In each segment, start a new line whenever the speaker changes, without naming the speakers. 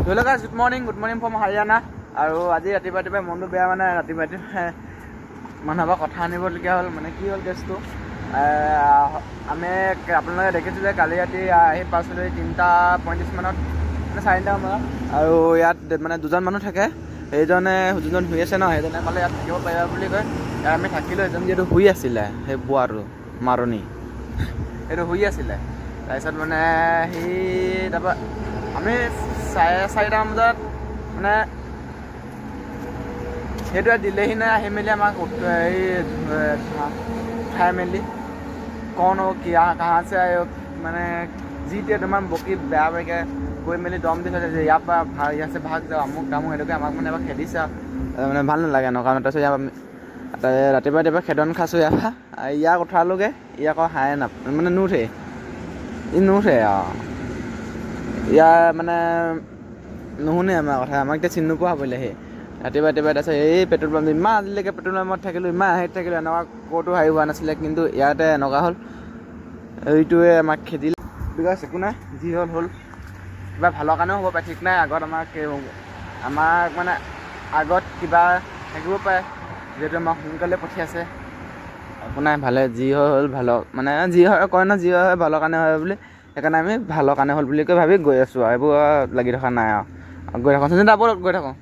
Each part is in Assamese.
Hello guys, good morning from Haryana. আৰু আজি ৰাতিপুৱা মনটো বেয়া মানে ৰাতিপুৱা মানুহৰ কথা আনিবলগীয়া হ'ল মানে কি হ'ল কেছটো আমি আপোনালোকে দেখিছিলে কালি ৰাতি আহি পাইছিলোঁ 3:35 মানত মানে 4টা মানত আৰু ইয়াত মানে দুজন মানুহ থাকে সেইজনে যোনজন শুই আছে ন সেইজনে ক'লে ইয়াত থাকিব পাৰিবা বুলি কয় ইয়াত আমি থাকিলোঁ এজন যিহেতু শুই আছিলে সেই বুঢ়াটো মাৰণি সেইটো শুই আছিলে তাৰপিছত মানে সি তাৰপৰা আমি 4:30 বজাত মানে সেইটো দিলেহি নাই আহি মেলি আমাক উঠাই মেলি কौन हो क्या कहाँ से आए हो মানে যিটো তোমাৰ বকি বেয়া বেয়াকৈ গৈ মেলি দম দি থৈছে যে ইয়াৰ পৰা ইয়াৰ से ভাগ যাওঁ আমুক তামুক সেইটোকে আমাক মানে এবাৰ খেদিছে মানে ভাল নালাগে ন কাৰণ তাৰপিছত ৰাতিপুৱা খেদন খাইছোঁ ইয়াক উঠালোগৈ ই আকৌ হায়ে মানে নুঠে ই নুঠে ইয়াৰ মানে নুশুনে আমাৰ কথা আমাক এতিয়া চিনি নোপোৱা হ'বলেহি ৰাতিপুৱা তাৰপিছত এই পেট্ৰল পাম্প ইমান আজিলৈকে পেট্ৰল পাম্পত থাকিলোঁ ইমান হেৰিত থাকিলোঁ এনেকুৱা ক'তো হেৰি হোৱা নাছিলে কিন্তু ইয়াতে এনেকুৱা হ'ল এইটোৱে আমাক খেদিলে বিকজ একো নাই যি হ'ল কিবা ভালৰ কাৰণেও হ'ব পাৰে ঠিক নাই আগত আমাক মানে আগত কিবা থাকিব পাৰে যিহেতু আমাক সোনকালে পঠিয়াইছে একো নাই ভালে যি হ'ল ভালৰ মানে যি হয় কয় ন যি হয় ভালৰ কাৰণে হয় বুলি সেইকাৰণে আমি ভালৰ কাৰণে হ'ল বুলি কৈ ভাবি গৈ আছোঁ আৰু এইবোৰ লাগি থকা নাই আৰু গৈ থাকোঁ চিন্তা গৈ থাকোঁ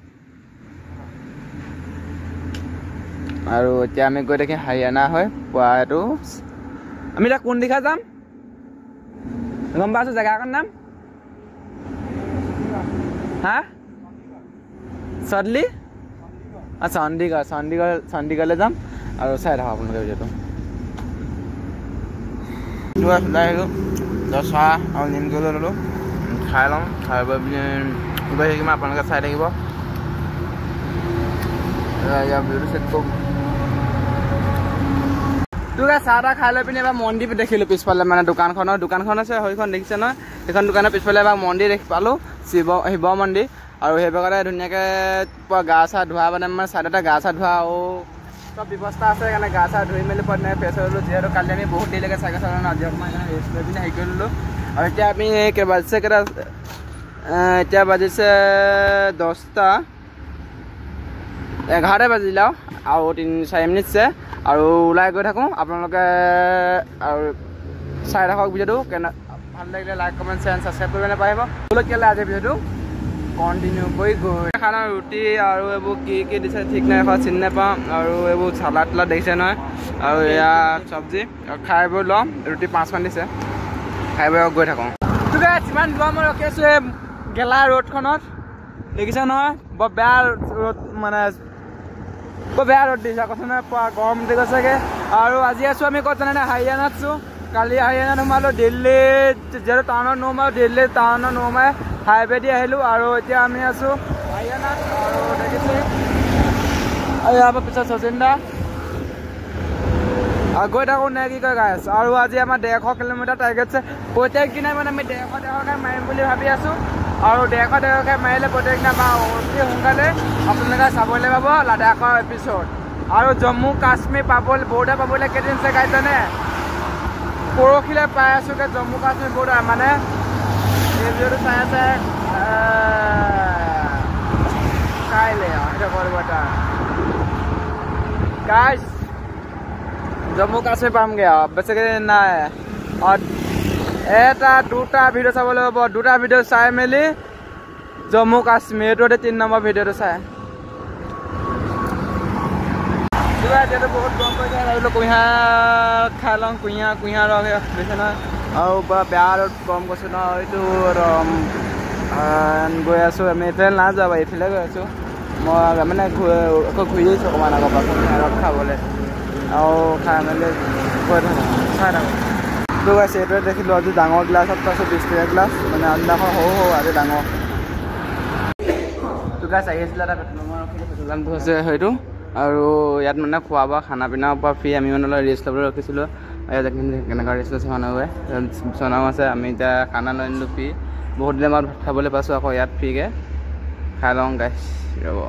আৰু এতিয়া আমি গৈ থাকি হাৰিয়ানা হয় পুৱা এইটো আমি এতিয়া কোন দিশা যাম গম পাইছোঁ জেগাকণ নাম হা চণ্ডী চণ্ডীগড়লৈ যাম আৰু চাই থাকক আপোনালোকে ভিডিঅ'টো ওলাই আহিলোঁ চাহ আৰু নিমকি লৈ ল'লোঁ খাই লওঁ খাই বৈ গৈ থাকিম আপোনালোকে চাই থাকিব ভিডিঅ'টো চেক কৰোঁ চাহ তাহ খাই লৈ পিনি এবাৰ মন্দিৰ দেখিলোঁ পিছফালে মানে দোকানখন আছে সেইখন দেখিছে নহয় সেইখন দোকানৰ পিছফালে এবাৰ মন্দিৰ দেখি পালোঁ শিৱ মন্দিৰ আৰু সেইভাগতে ধুনীয়াকৈ পুৰা গা চা ধোৱা মানে চাইডতে গা চা ধোৱা আৰু চব ব্যৱস্থা আছে সেইকাৰণে গা চা ধুই মেলি পুৰা ধুনীয়াকৈ ফ্ৰেছ হৈ ল'লোঁ যিহেতু কালি আমি বহুত দেৰিলৈকে চাইকেল চলালোঁ আজি অকণমান ৰেষ্ট লৈ পিনি হেৰি কৰি ল'লোঁ আৰু এতিয়া আমি এতিয়া বাজিছে 11 বাজিলে আৰু 3-4 মিনিটছে আৰু ওলাই গৈ থাকোঁ আপোনালোকে আৰু চাই থাকক ভিডিঅ'টো ভাল লাগিলে লাইক কমেণ্ট শ্বেয়াৰ ছাবস্ক্ৰাইব কৰিব নাপাহৰিব কেলৈ আজি ভিডিঅ'টো কণ্টিনিউ কৰি গৈ খানা ৰুটি আৰু এইবোৰ কি দিছে ঠিক নাই এখন চিনি নাপাওঁ আৰু এইবোৰ চালাড দেখিছে নহয় আৰু এয়া চব্জি আৰু খাই বৈ লওঁ ৰুটি 5খন দিছে খাই বৈ গৈ থাকোঁ যিমান যোৱা মই ৰখি আছোঁ এই গেলা ৰ'দখনত দেখিছে নহয় বৰ বেয়া ৰ'দ মানে বৰ বেয়া ৰ'দ দিছে কৈছে নহয় পুৰা গৰম দি গৈছেগৈ আৰু আজি আছোঁ আমি ক'ত জানে হাৰিয়ানাত আছোঁ কালি হাৰিয়ানাত সোমালোঁ দিল্লীত যিহেতু টাউনত নোসোমালোঁ দিল্লী টাউনত নোসোমাই হাইৱে দি আহিলোঁ আৰু এতিয়া আমি আছোঁ হাৰিয়ানাত আৰু দেখিছোঁ আৰু ইয়াৰ পৰা পিছত শচীন দা গৈ থাকোঁ নে কি কয় গাইছ আৰু আজি আমাৰ 150 কিলোমিটাৰ টাৰ্গেট আছে প্ৰত্যেক দিনাই মানে আমি 150 মাৰিম বুলি ভাবি আছোঁ আৰু 150 মাৰিলে প্ৰত্যেক দিনা আমাৰ অতি সোনকালে আপোনালোকে চাবলৈ পাব লাডাখৰ এপিছ'ড আৰু জম্মু কাশ্মীৰ বৰ্ডাৰ পাবলৈ কেইদিন আছে গাইছ জানে পৰহিলৈ পাই আছোঁগৈ জম্মু কাশ্মীৰ বৰ্ডাৰ মানে এই ভিডিঅ'টো চাই আছে কাইলৈ সেইটো কৰিব এটা গাইছ জম্মু কাশ্মীৰ পামগৈ আৰু বেছিকৈ নাই এটা 2টা ভিডিঅ' চাবলৈ হ'ব 2টা ভিডিঅ' চাই মেলি জম্মু কাশ্মীৰ এইটো 3 নম্বৰ ভিডিঅ'টো চাই যিহেতু বহুত গৰম পৰিছে ভাবিলোঁ কুঁহিয়াৰ খাই লওঁ কুঁহিয়াৰ ৰস দিছে নহয় আৰু বেয়া ৰ'দ গৰম কৈছোঁ ন এইটো গৈ আছোঁ আমি এইফালে নাযাওঁ এইফালে গৈ আছোঁ মই মানে আকৌ ঘূৰি আহিছোঁ অকণমান আগৰ পৰা কুঁহিয়াৰ ৰস খাবলৈ আৰু খাই মেলি গৈ থাকোঁ চাই থাকোঁ তো গাইছে এইটোৱে দেখিলোঁ আজি ডাঙৰ গ্লাছত পাইছোঁ 20 টকীয়া গ্লাছ মানে আগদিনাখন সৰু আজি ডাঙৰ তো গাইছ আহি আছিলে এটা পেট্ৰল হৈছে সেইটো আৰু ইয়াত মানে খোৱা বোৱা খানা পিনাৰ পৰা ফ্ৰী আমি মানে অলপ ৰেষ্ট ল'বলৈ ৰখিছিলোঁ ইয়াত কেনেকুৱা ৰেষ্ট লৈছে মানুহে বিচনাও আছে আমি এতিয়া খানা লৈ আনিলোঁ ফ্ৰী বহুত দিনৰ মূৰত ভাত খাবলৈ পাইছোঁ আকৌ ইয়াত ফ্ৰীকৈ খাই লওঁ গাইছ ৰ'ব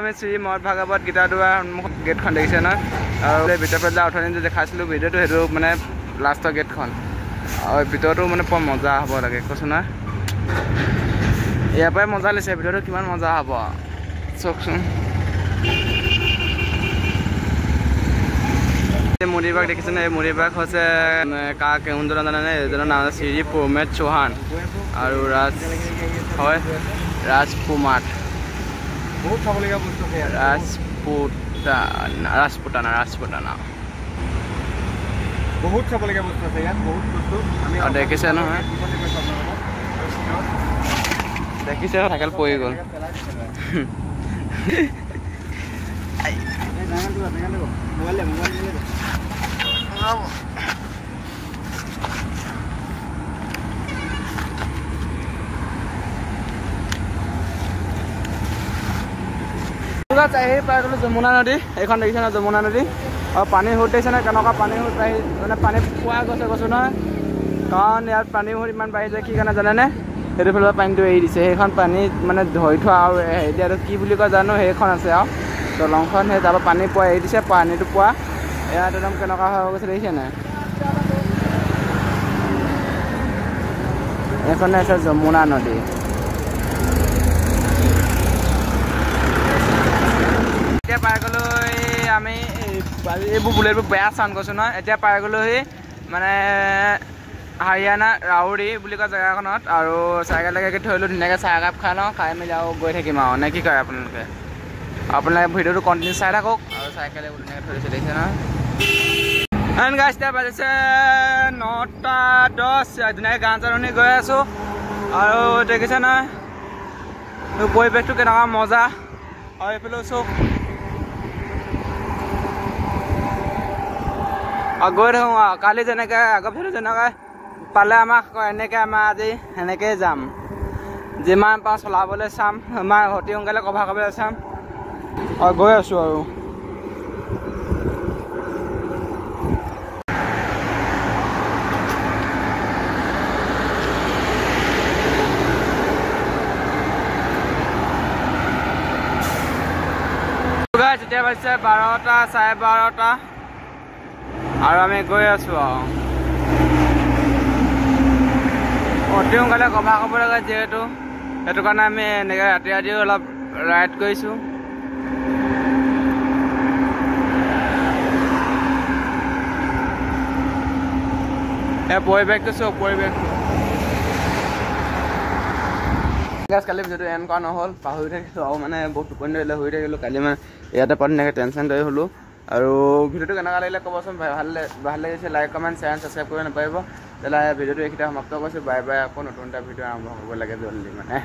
আমি শ্ৰী মহৎ ভাগৱত গীতা দুৱাৰ সন্মুখত গেটখন দেখিছে নহয় আৰু ভিতৰৰ পৰা অথনি যে দেখাইছিলোঁ ভিডিঅ'টো সেইটো মানে লাষ্টৰ গেটখন আৰু ভিতৰতো মানে বৰ মজা হ'ব লাগে কৈছোঁ না ইয়াৰ পৰাই মজা লৈছে ভিতৰতো কিমান মজা হ'ব চাওকচোন মুড়িবাগ দেখিছেনে এই মুড়িবাগ হৈছে কা কেউনজনৰ জানেনে এজনৰ নাম আছে শ্ৰী প্ৰমেদ চৌহান আৰু ৰাজকুমাৰ বহুত চাবলগীয়া বস্তু ৰাজপুতানা বহুত চাবলগীয়া বস্তু আছে ইয়াত বহুত বস্তু আমি দেখিছে নহয় দেখিছে থাকেল পৰি গ'ল আহি পাই গ'লো যমুনা নদী এইখন দেখিছে নহয় যমুনা নদী আৰু পানী সুত দেখিছে নহয় কেনেকুৱা পানী সুত বাঢ়ি মানে পানী পোৱা গৈছে কৈছোঁ নহয় কাৰণ ইয়াত পানী সুত ইমান বাঢ়িছে কি কাৰণে জানেনে সেইটো ফালৰ পানীটো এৰি দিছে সেইখন পানী মানে ধৰি থোৱা আৰু এতিয়াতো কি বুলি কয় জানো সেইখন আছে আৰু দলংখন সেই তাৰপৰা পানী পোৱা এৰি দিছে পানীটো পোৱা ইয়াত একদম কেনেকুৱা হৈ গৈছে দেখিছে নাই এইখনে আছে যমুনা নদী এতিয়া পাই গ'লো আমি এইবোৰ বুলেটবোৰ বেয়া চাউণ্ড কৈছোঁ নহয় এতিয়া পাই গ'লোহি মানে হাৰিয়ানা ৰাউৰী বুলি কোৱা জেগাখনত আৰু চাইকেললৈকে থৈ লৈ ধুনীয়াকৈ চাহ একাপ খাই লওঁ খাই মেলি আৰু গৈ থাকিম আৰু নে কি কয় আপোনালোকে ভিডিঅ'টো কণ্টিনিউ চাই থাকক আৰু চাইকেল এইবোৰ ধুনীয়াকৈ থৈ দিছে দেখিছে নহয় এণ্ড গাইজ এতিয়া বাজিছে 9:10 ধুনীয়াকৈ গান চান শুনি গৈ আছোঁ আৰু দেখিছে নহয় পৰিৱেশটো কেনেকুৱা মজা আৰু এইফালেও চব আৰু গৈ থাকোঁ আৰু কালি যেনেকৈ আগৰ ভিতৰত যেনেকৈ পালে আমাক এনেকৈ আমাৰ আজি সেনেকৈয়ে যাম যিমান পাওঁ চলাবলৈ চাম আমাৰ অতি সোনকালে কভাৰ কৰিবলৈ চাম আৰু গৈ আছোঁ আৰু যেতিয়া বাজিছে 12টা 12:30 আৰু আমি গৈ আছোঁ আৰু অতি সোনকালে কভাৰ কৰিব লাগে যিহেতু সেইটো কাৰণে আমি এনেকৈ ৰাতি ৰাতিও অলপ ৰাইড কৰিছোঁ এই পৰিৱেশটো চব পৰিৱেশটো কালি ভিডিঅ'টো এণ্ড কৰা নহ'ল পাহৰি থাকিলোঁ আৰু মানে বহুত টোপনি ধৰিলে শুই থাকিলোঁ কালি মানে ইয়াতে পাতি এনেকৈ টেনশ্যন লৈ হ'লোঁ আৰু ভিডিঅ'টো কেনেকুৱা লাগিলে ক'বচোন ভাল লাগিছে লাইক কমেণ্ট শ্বেয়াৰ ছাবস্ক্ৰাইব কৰিব নাপাৰিব তেতিয়াহ'লে ভিডিঅ'টো এইকেইটা সমাপ্ত কৰিছোঁ বাই বাই আকৌ নতুন এটা ভিডিঅ' আৰম্ভ হ'ব লাগে জল্দি মানে